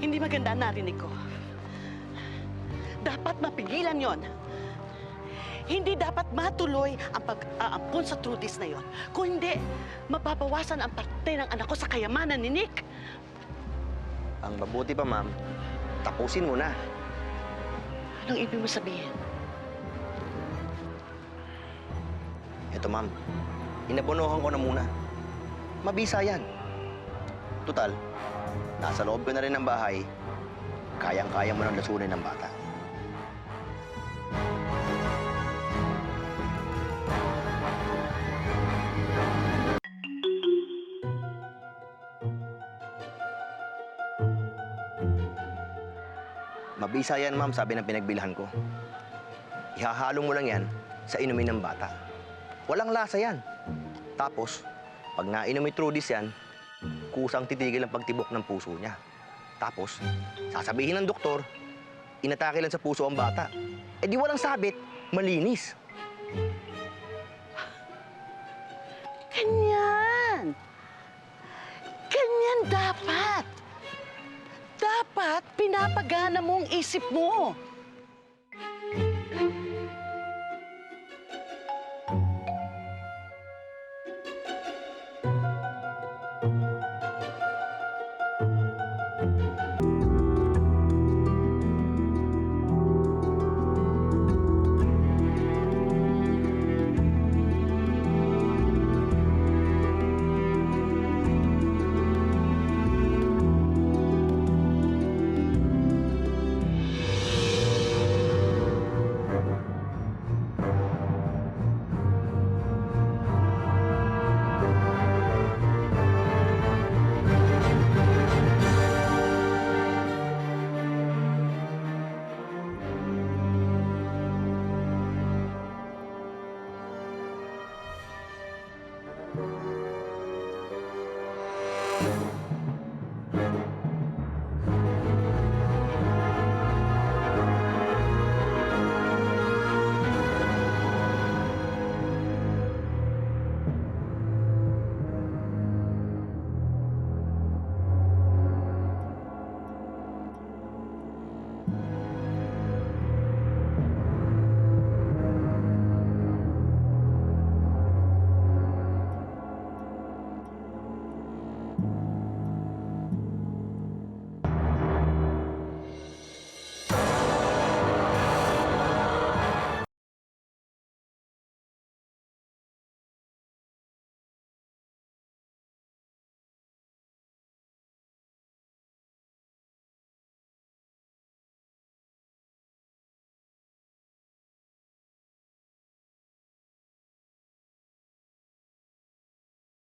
Hindi maganda ang narinig ko. Dapat mapigilan yon. Hindi dapat matuloy ang pag-aampon sa Trudis na yon. Kung hindi, mapapawasan ang parte ng anak ko sa kayamanan ni Nick. Ang mabuti pa, ma'am, tapusin mo na. Anong ibig mo sabihin? Ito, ma'am, inabonohan ko na muna. Mabisa yan. Tutal, nasa loob ko na rin ng bahay, kayang-kaya mo nang lasunin ng bata. Mabisa yan, ma'am, sabi ng pinagbilhan ko. Ihahalo mo lang yan sa inumin ng bata. Walang lasa yan. Tapos, pag nainom ni Trudis yan, kusang titigil ang pagtibok ng puso niya. Tapos, sasabihin ng doktor, inatake lang sa puso ang bata. Eh di walang sabit, malinis. Ganyan! Ganyan dapat! Dapat pinapagana mo ang isip mo.